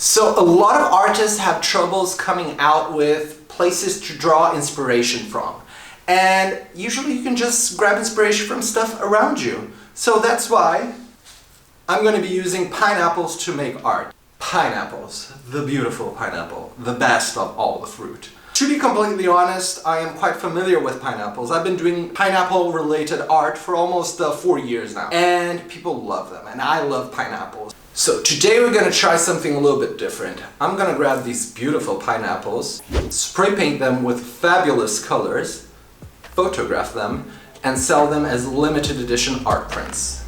So a lot of artists have troubles coming out with places to draw inspiration from. And usually you can just grab inspiration from stuff around you. So that's why I'm going to be using pineapples to make art. Pineapples, the beautiful pineapple, the best of all the fruit. To be completely honest, I am quite familiar with pineapples. I've been doing pineapple related art for almost 4 years now. And people love them, and I love pineapples. So today we're gonna try something a little bit different. I'm gonna grab these beautiful pineapples, spray paint them with fabulous colors, photograph them, and sell them as limited edition art prints.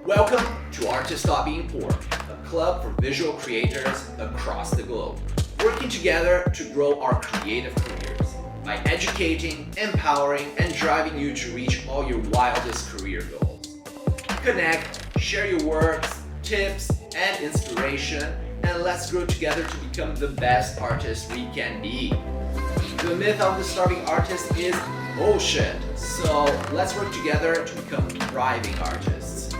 Welcome to Artist.Being.Poor, a club for visual creators across the globe, working together to grow our creative careers by educating, empowering, and driving you to reach all your wildest career goals. Connect, share your works, tips, and inspiration, and let's grow together to become the best artists we can be. The myth of the starving artist is bullshit, so let's work together to become thriving artists.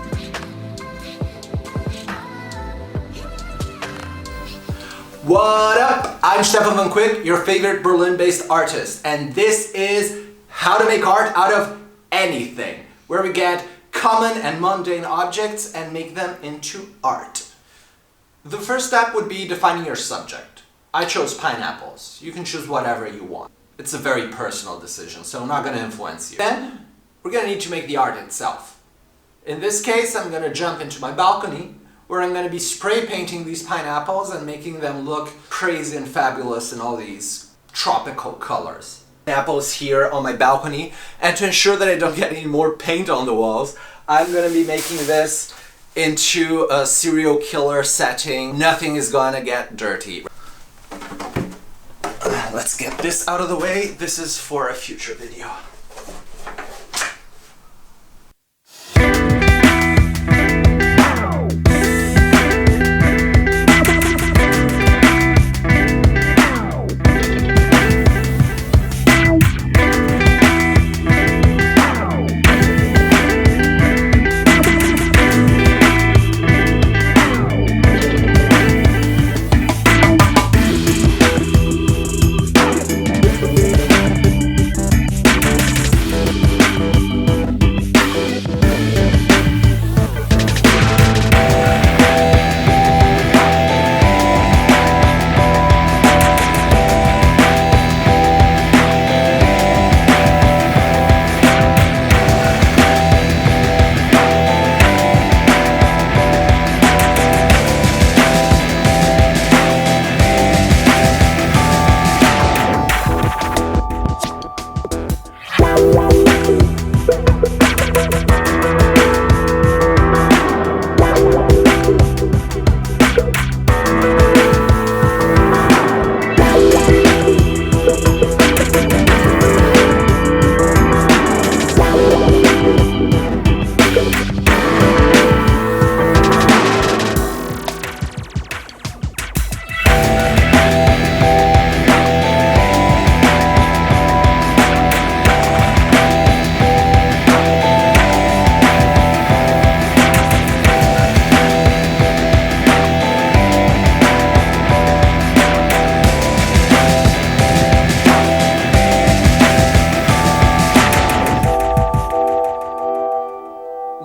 What up? I'm Teko van Kuyk, your favorite Berlin-based artist, and this is How to Make Art Out of Anything, where we get common and mundane objects and make them into art. The first step would be defining your subject. I chose pineapples. You can choose whatever you want. It's a very personal decision, so I'm not going to influence you. Then, we're going to need to make the art itself. In this case, I'm going to jump into my balcony, where I'm going to be spray painting these pineapples and making them look crazy and fabulous in all these tropical colors. Apples here on my balcony, and to ensure that I don't get any more paint on the walls, I'm going to be making this into a serial killer setting. Nothing is gonna get dirty. Let's get this out of the way. This is for a future video.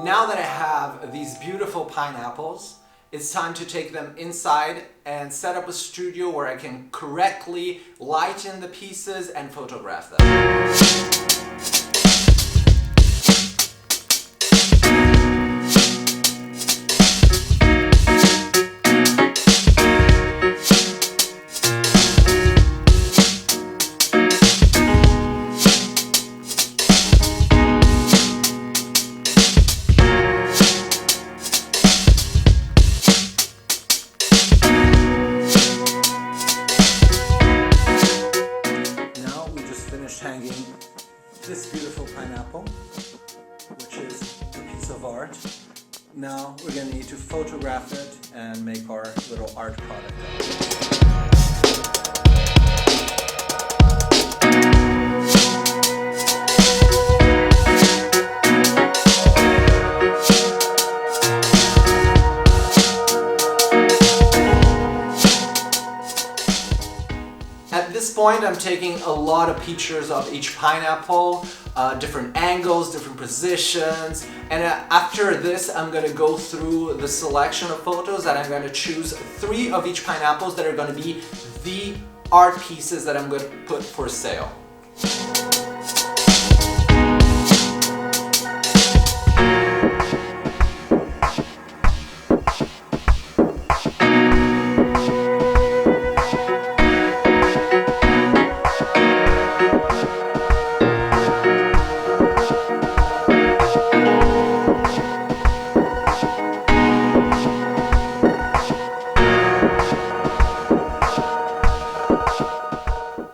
Now that I have these beautiful pineapples, it's time to take them inside and set up a studio where I can correctly lighten the pieces and photograph them. Hanging this beautiful pineapple, which is a piece of art. Now we're going to need to photograph it and make our little art product out of it. this point, I'm taking a lot of pictures of each pineapple, different angles, different positions, and after this I'm going to go through the selection of photos and I'm going to choose 3 of each pineapples that are going to be the art pieces that I'm going to put for sale.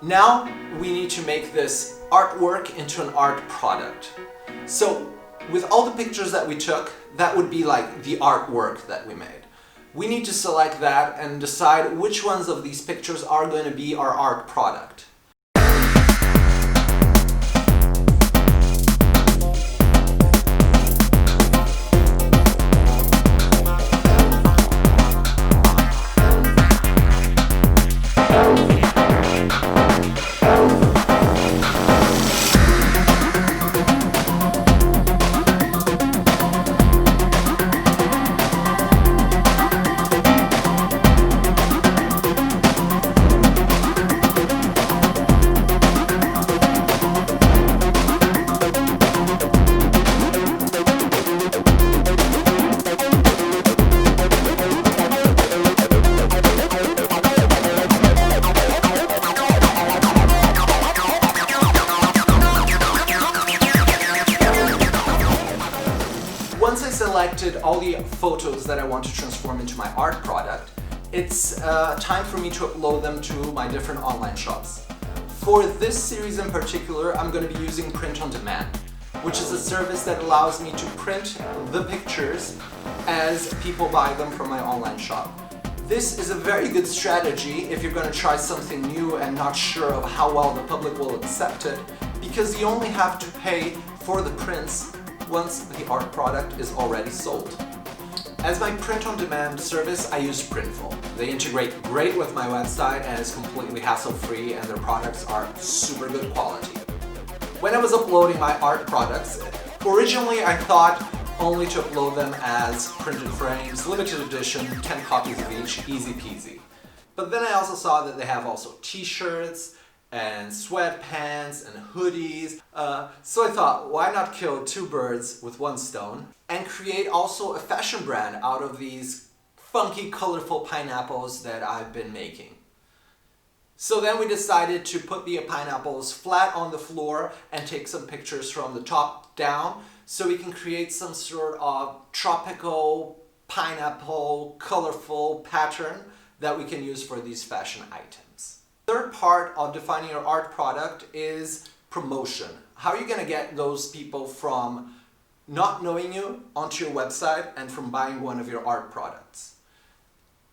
Now we need to make this artwork into an art product. So with all the pictures that we took, that would be like the artwork that we made. We need to select that and decide which ones of these pictures are going to be our art product. Once I selected all the photos that I want to transform into my art product, it's time for me to upload them to my different online shops. For this series in particular, I'm going to be using print on demand, which is a service that allows me to print the pictures as people buy them from my online shop. This is a very good strategy if you're going to try something new and not sure of how well the public will accept it, because you only have to pay for the prints once the art product is already sold. As my print-on-demand service, I use Printful. They integrate great with my website and it's completely hassle-free and their products are super good quality. When I was uploading my art products, originally I thought only to upload them as printed frames, limited edition, 10 copies of each, easy peasy. But then I also saw that they have also t-shirts, and sweatpants and hoodies. So I thought, why not kill 2 birds with 1 stone and create also a fashion brand out of these funky, colorful pineapples that I've been making. So then we decided to put the pineapples flat on the floor and take some pictures from the top down so we can create some sort of tropical, pineapple, colorful pattern that we can use for these fashion items. Third part of defining your art product is promotion. How are you going to get those people from not knowing you onto your website and from buying one of your art products?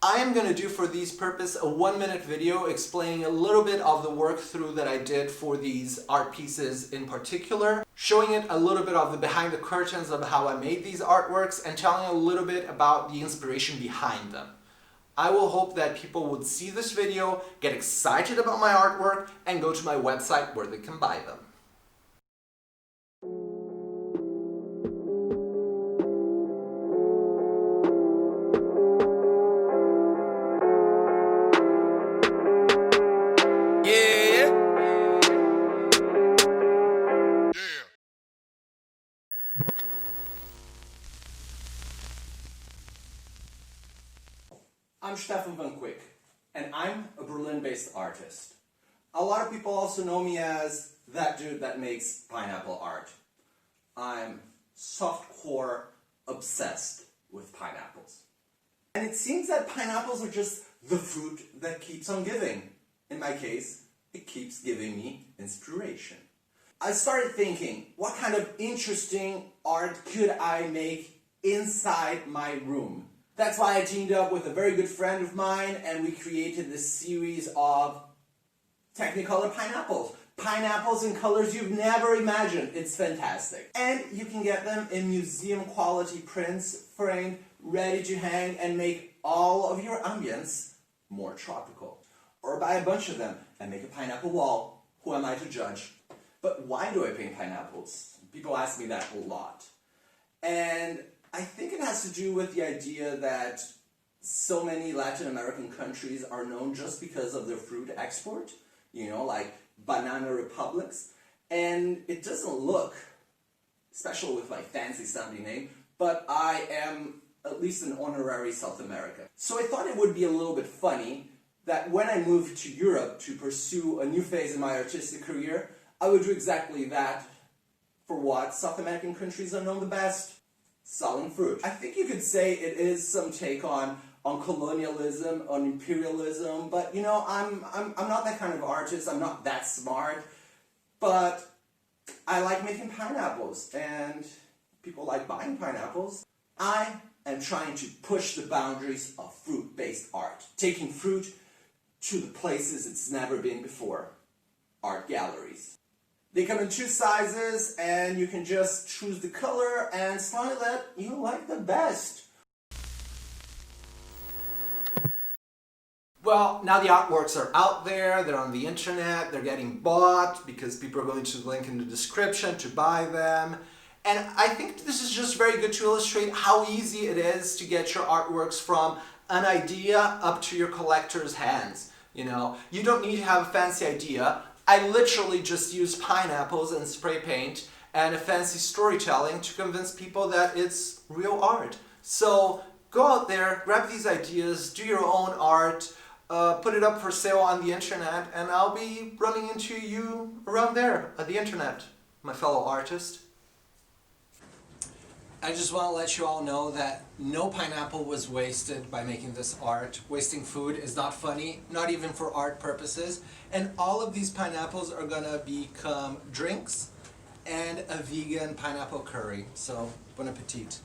I am going to do for these purpose a 1-minute video explaining a little bit of the work through that I did for these art pieces in particular, showing it a little bit of the behind the curtains of how I made these artworks and telling a little bit about the inspiration behind them. I will hope that people would see this video, get excited about my artwork, and go to my website where they can buy them. I'm Teko van Kuyk, and I'm a Berlin-based artist. A lot of people also know me as that dude that makes pineapple art. I'm softcore obsessed with pineapples. And it seems that pineapples are just the fruit that keeps on giving. In my case, it keeps giving me inspiration. I started thinking, what kind of interesting art could I make inside my room? That's why I teamed up with a very good friend of mine and we created this series of Technicolor pineapples. Pineapples in colors you've never imagined. It's fantastic. And you can get them in museum quality prints, framed, ready to hang and make all of your ambience more tropical. or buy a bunch of them and make a pineapple wall. Who am I to judge? But why do I paint pineapples? People ask me that a lot. And I think it has to do with the idea that so many Latin American countries are known just because of their fruit export, like banana republics. And it doesn't look special with my fancy sounding name, but I am at least an honorary South American. So I thought it would be a little bit funny that when I moved to Europe to pursue a new phase in my artistic career, I would do exactly that for what South American countries are known the best: selling fruit. I think you could say it is some take on colonialism, on imperialism, but I'm not that kind of artist, I'm not that smart, but I like making pineapples, and people like buying pineapples. I am trying to push the boundaries of fruit-based art, taking fruit to the places it's never been before: art galleries. They come in 2 sizes, and you can just choose the color and style that you like the best. Well, now the artworks are out there, they're on the internet, they're getting bought because people are going to the link in the description to buy them. And I think this is just very good to illustrate how easy it is to get your artworks from an idea up to your collector's hands. You don't need to have a fancy idea. I literally just use pineapples and spray paint and a fancy storytelling to convince people that it's real art. So go out there, grab these ideas, do your own art, put it up for sale on the internet, and I'll be running into you around there at the internet, my fellow artist. I just want to let you all know that no pineapple was wasted by making this art. Wasting food is not funny, not even for art purposes. And all of these pineapples are gonna become drinks and a vegan pineapple curry. So, bon appetit.